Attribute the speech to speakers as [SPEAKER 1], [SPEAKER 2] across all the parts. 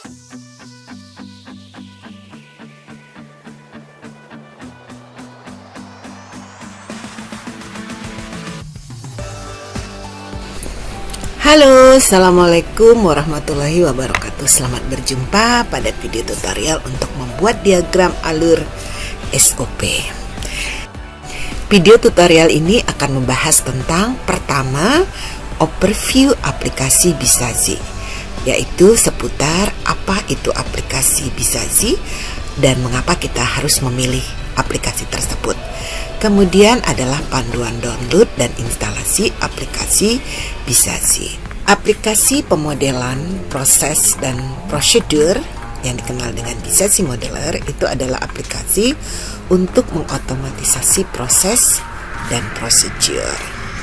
[SPEAKER 1] Halo, Assalamualaikum warahmatullahi wabarakatuh. Selamat berjumpa pada video tutorial untuk membuat diagram alur SOP. Video tutorial ini akan membahas tentang pertama, overview aplikasi Bisazi, yaitu seputar apa itu aplikasi Bisazi dan mengapa kita harus memilih aplikasi tersebut. Kemudian adalah panduan download dan instalasi aplikasi Bisazi. Aplikasi pemodelan proses dan prosedur yang dikenal dengan Bisazi Modeler itu adalah aplikasi untuk mengotomatisasi proses dan prosedur.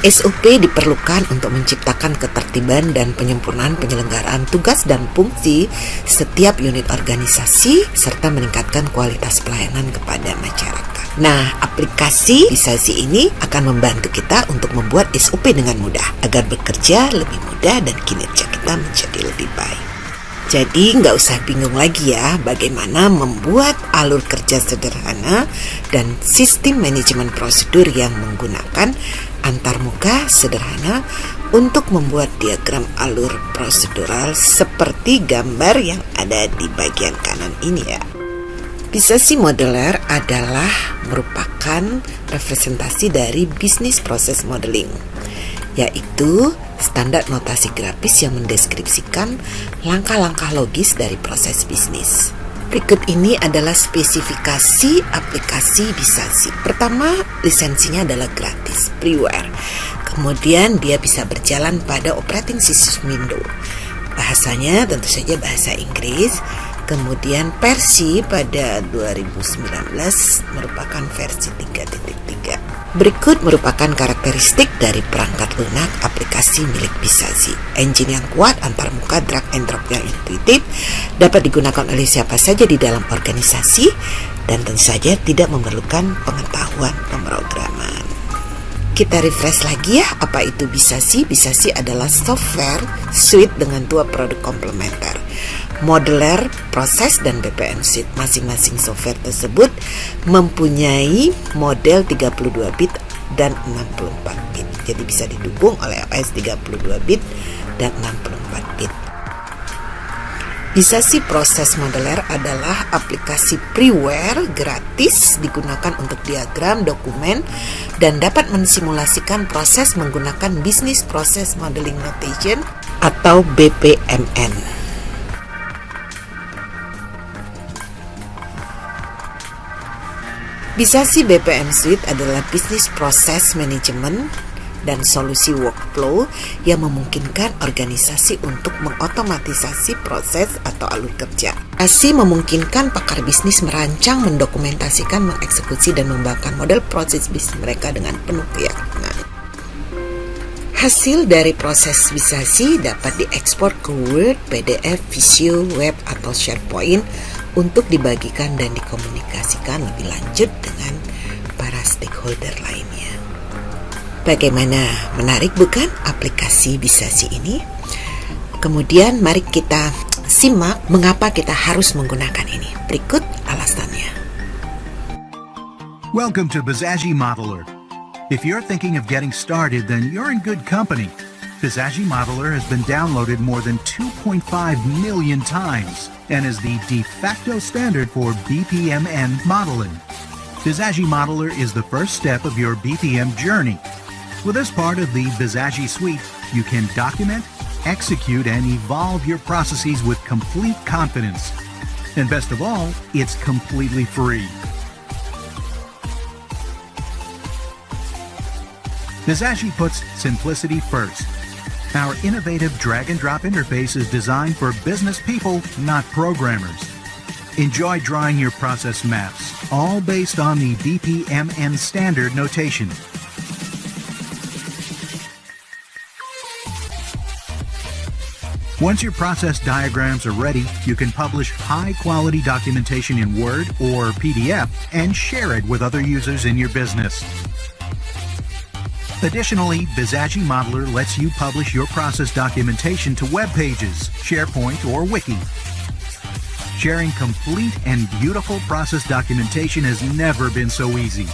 [SPEAKER 1] SOP diperlukan untuk menciptakan ketertiban dan penyempurnaan penyelenggaraan tugas dan fungsi setiap unit organisasi serta meningkatkan kualitas pelayanan kepada masyarakat. Nah, aplikasi Bisazi ini akan membantu kita untuk membuat SOP dengan mudah agar bekerja lebih mudah dan kinerja kita menjadi lebih baik. Jadi nggak usah bingung lagi ya bagaimana membuat alur kerja sederhana dan sistem manajemen prosedur yang menggunakan antarmuka sederhana untuk membuat diagram alur prosedural seperti gambar yang ada di bagian kanan ini ya. Bisazi Modeler adalah merupakan representasi dari Business Process Modeling, yaitu standar notasi grafis yang mendeskripsikan langkah-langkah logis dari proses bisnis. Berikut ini adalah spesifikasi aplikasi Bisazi. Pertama, lisensinya adalah gratis, freeware. Kemudian dia bisa berjalan pada operating system Windows. Bahasanya tentu saja bahasa Inggris. Kemudian versi pada 2019 merupakan versi 3.3. Berikut merupakan karakteristik dari perangkat lunak aplikasi milik Bisazi. Engine yang kuat, antarmuka, drag and drop yang intuitif, dapat digunakan oleh siapa saja di dalam organisasi, dan tentu saja tidak memerlukan pengetahuan pemrograman. Kita refresh lagi ya, apa itu Bisazi? Bisazi adalah software suite dengan dua produk komplementer, Modeler, Proses, dan BPM Suite. Masing-masing software tersebut mempunyai model 32 bit dan 64 bit. Jadi bisa didukung oleh APS 32 bit dan 64 bit. Bisazi Proses Modeler adalah aplikasi freeware gratis digunakan untuk diagram, dokumen, dan dapat mensimulasikan proses menggunakan Business Process Modeling Notation atau BPMN. Bisazi BPM Suite adalah Business Process Management dan solusi workflow yang memungkinkan organisasi untuk mengotomatisasi proses atau alur kerja. Bisazi memungkinkan pakar bisnis merancang, mendokumentasikan, mengeksekusi, dan mengembangkan model proses bisnis mereka dengan penuh keyakinan. Hasil dari proses Bisazi dapat diekspor ke Word, PDF, Visio, Web, atau SharePoint untuk dibagikan dan dikomunikasikan lebih lanjut dengan para stakeholder lainnya. Bagaimana menarik bukan aplikasi Bisazi ini? Kemudian mari kita simak mengapa kita harus menggunakan ini. Berikut alasannya.
[SPEAKER 2] Welcome to Bisazi Modeler. If you're thinking of getting started, then you're in good company. Bisazi Modeler has been downloaded more than 2.5 million times and is the de facto standard for BPMN modeling. Bisazi Modeler is the first step of your BPM journey. With this part of the Bisazi suite, you can document, execute, and evolve your processes with complete confidence. And best of all, it's completely free. Bisazi puts simplicity first. Our innovative drag-and-drop interface is designed for business people, not programmers. Enjoy drawing your process maps, all based on the BPMN standard notation. Once your process diagrams are ready, you can publish high-quality documentation in Word or PDF and share it with other users in your business. Additionally, Bisazi Modeler lets you publish your process documentation to web pages, SharePoint, or Wiki. Sharing complete and beautiful process documentation has never been so easy.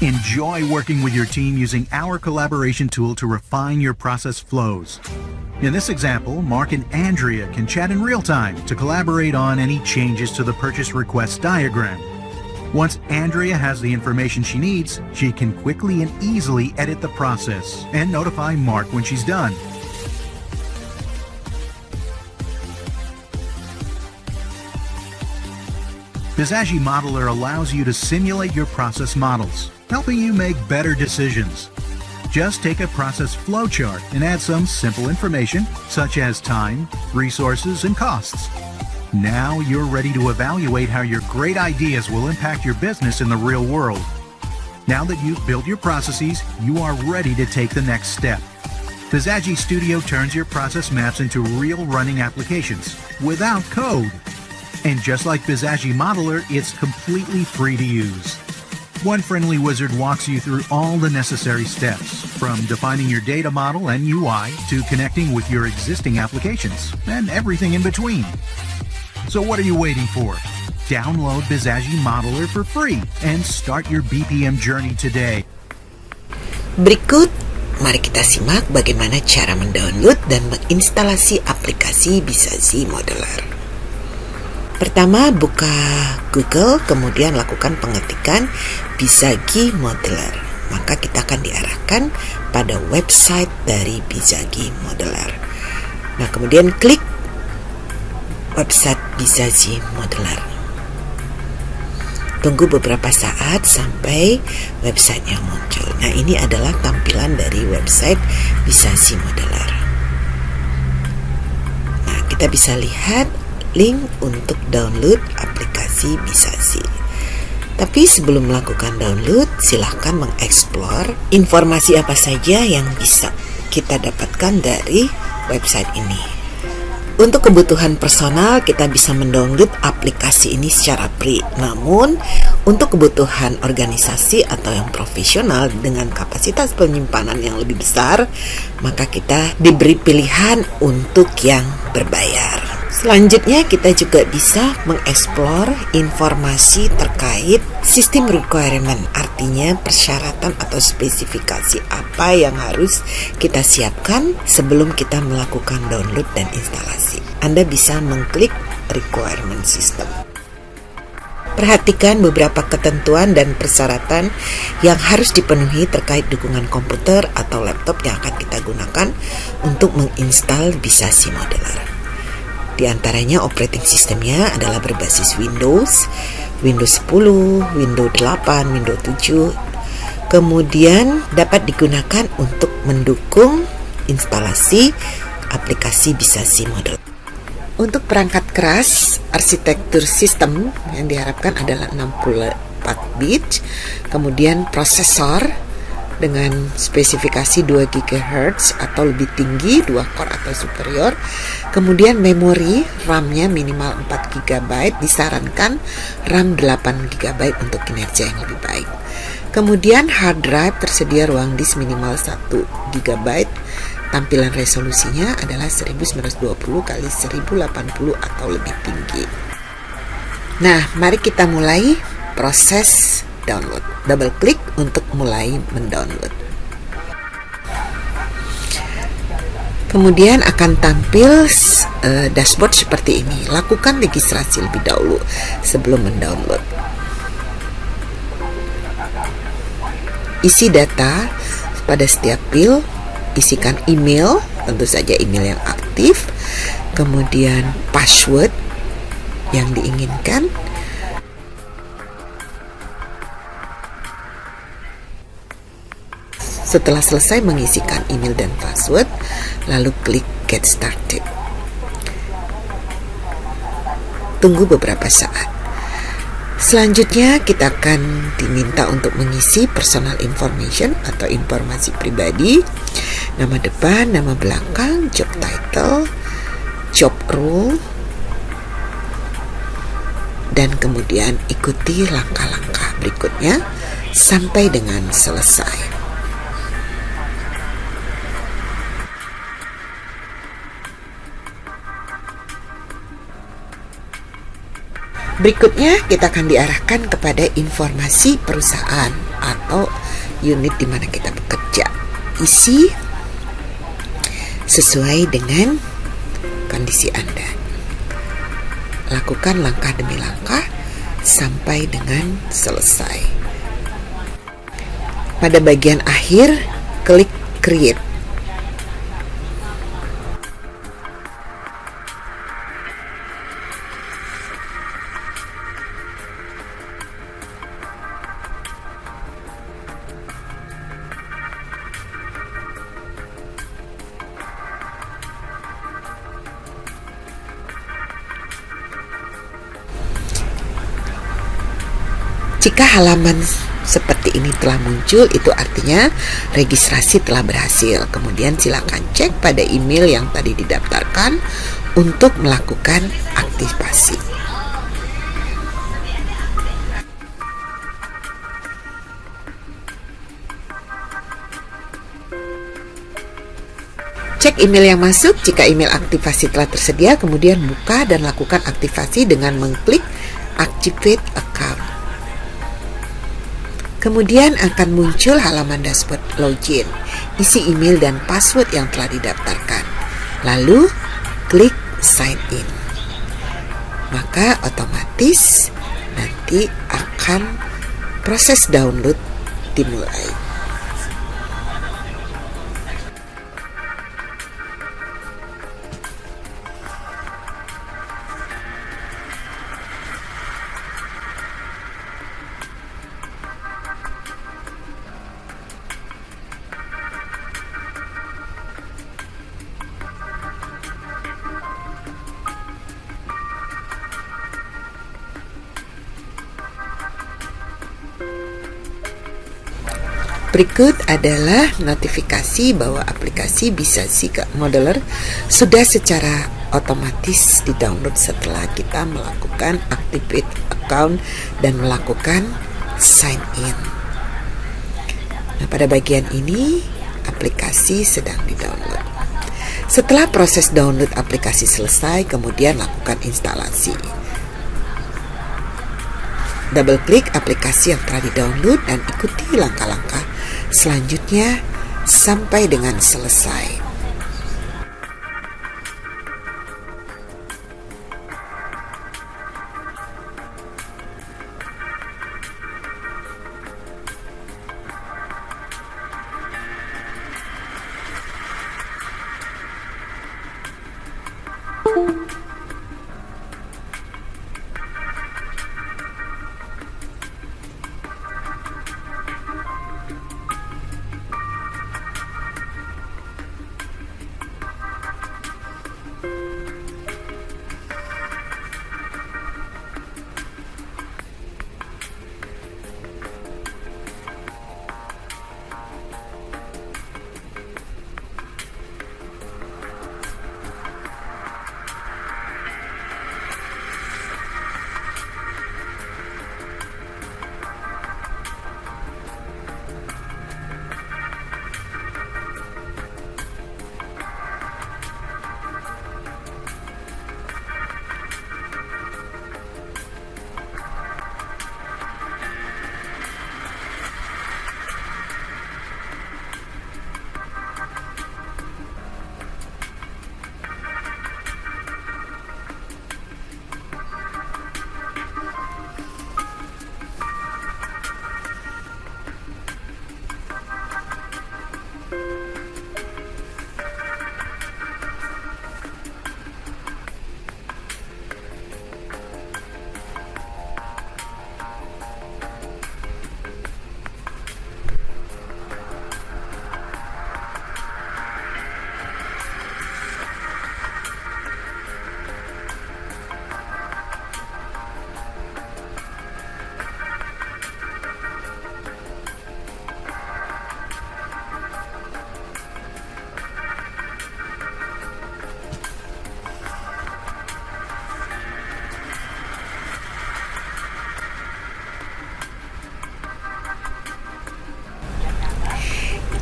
[SPEAKER 2] Enjoy working with your team using our collaboration tool to refine your process flows. In this example, Mark and Andrea can chat in real time to collaborate on any changes to the purchase request diagram. Once Andrea has the information she needs, she can quickly and easily edit the process and notify Mark when she's done. Bizaji Modeler allows you to simulate your process models, helping you make better decisions. Just take a process flowchart and add some simple information, such as time, resources, and costs. Now you're ready to evaluate how your great ideas will impact your business in the real world. Now that you've built your processes, you are ready to take the next step. Bizaji Studio turns your process maps into real running applications without code. And just like Bizaji Modeler, it's completely free to use. One friendly wizard walks you through all the necessary steps, from defining your data model and UI to connecting with your existing applications, and everything in between. So what are you waiting for? Download Bizaji Modeler for free and start your BPM journey today.
[SPEAKER 1] Berikut, mari kita simak bagaimana cara mendownload dan menginstalasi aplikasi Bizaji Modeler. Pertama, buka Google, kemudian lakukan pengetikan Bizaji Modeler. Maka kita akan diarahkan pada website dari Bizaji Modeler. Nah, kemudian klik website Bizaji Modeler. Tunggu beberapa saat sampai websitenya muncul. Nah, ini adalah tampilan dari website Bizaji Modeler. Nah, kita bisa lihat link untuk download aplikasi Bizaji. Tapi sebelum melakukan download, silahkan mengeksplor informasi apa saja yang bisa kita dapatkan dari website ini. Untuk kebutuhan personal, kita bisa mendownload aplikasi ini secara free. Namun, untuk kebutuhan organisasi atau yang profesional dengan kapasitas penyimpanan yang lebih besar, maka kita diberi pilihan untuk yang berbayar. Selanjutnya, kita juga bisa mengeksplor informasi terkait sistem requirement, artinya persyaratan atau spesifikasi apa yang harus kita siapkan sebelum kita melakukan download dan instalasi. Anda bisa mengklik requirement system. Perhatikan beberapa ketentuan dan persyaratan yang harus dipenuhi terkait dukungan komputer atau laptop yang akan kita gunakan untuk menginstal Bizaji Modeler. Di antaranya operating sistemnya adalah berbasis Windows 10, Windows 8, Windows 7. Kemudian dapat digunakan untuk mendukung instalasi aplikasi Bizaji Modeler. Untuk perangkat keras, arsitektur sistem yang diharapkan adalah 64 bit, kemudian prosesor dengan spesifikasi 2 GHz atau lebih tinggi, 2 core atau superior. Kemudian memori RAM-nya minimal 4 GB, disarankan RAM 8 GB untuk kinerja yang lebih baik. Kemudian hard drive tersedia ruang disk minimal 1 GB. Tampilan resolusinya adalah 1920 x 1080 atau lebih tinggi. Nah, mari kita mulai proses download. Double klik untuk mulai mendownload. Kemudian akan tampil dashboard seperti ini. Lakukan registrasi lebih dahulu sebelum mendownload. Isi data pada setiap field. Isikan email, tentu saja email yang aktif, kemudian password yang diinginkan. Setelah selesai mengisikan email dan password, lalu klik Get Started. Tunggu beberapa saat. Selanjutnya kita akan diminta untuk mengisi personal information atau informasi pribadi, nama depan, nama belakang, job title, job role, dan kemudian ikuti langkah-langkah berikutnya sampai dengan selesai. Berikutnya kita akan diarahkan kepada informasi perusahaan atau unit di mana kita bekerja. Isi sesuai dengan kondisi Anda. Lakukan langkah demi langkah sampai dengan selesai. Pada bagian akhir, klik Create. Jika halaman seperti ini telah muncul, itu artinya registrasi telah berhasil. Kemudian silakan cek pada email yang tadi didaftarkan untuk melakukan aktivasi. Cek email yang masuk. Jika email aktivasi telah tersedia, kemudian buka dan lakukan aktivasi dengan mengklik Activate Account. Kemudian akan muncul halaman dashboard login. Isi email dan password yang telah didaftarkan. Lalu klik sign in. Maka otomatis nanti akan proses download dimulai. Berikut adalah notifikasi bahwa aplikasi Bisazi Modeler sudah secara otomatis di-download setelah kita melakukan activate account dan melakukan sign in. Nah, pada bagian ini aplikasi sedang di-download. Setelah proses download aplikasi selesai, kemudian lakukan instalasi. Double klik aplikasi yang telah di-download dan ikuti langkah-langkah selanjutnya sampai dengan selesai.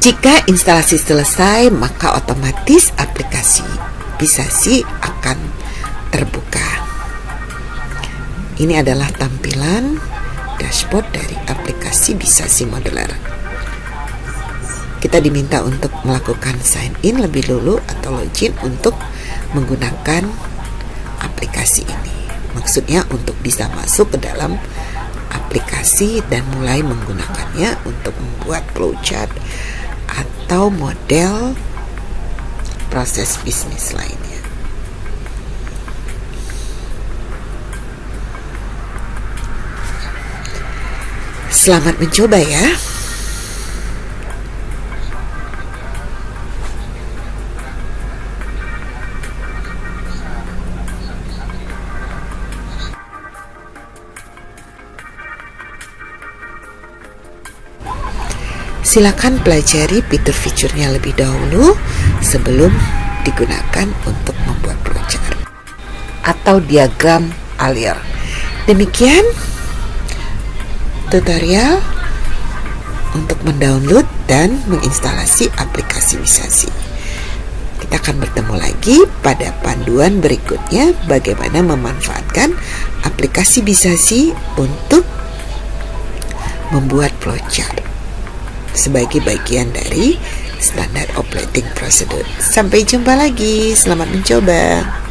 [SPEAKER 1] Jika instalasi selesai, maka otomatis aplikasi Bisazi akan terbuka. Ini adalah tampilan dashboard dari aplikasi Bisazi Modeler. Kita diminta untuk melakukan sign in lebih dulu atau login untuk menggunakan aplikasi ini. Maksudnya untuk bisa masuk ke dalam aplikasi dan mulai menggunakannya untuk membuat flowchart atau model proses bisnis lainnya. Selamat mencoba ya. Silakan pelajari fitur-fiturnya lebih dahulu sebelum digunakan untuk membuat flowchart atau diagram alir. Demikian tutorial untuk mendownload dan menginstalasi aplikasi Bisazi. Kita akan bertemu lagi pada panduan berikutnya bagaimana memanfaatkan aplikasi Bisazi untuk membuat flowchart sebagai bagian dari standar operating procedure. Sampai jumpa lagi, selamat mencoba.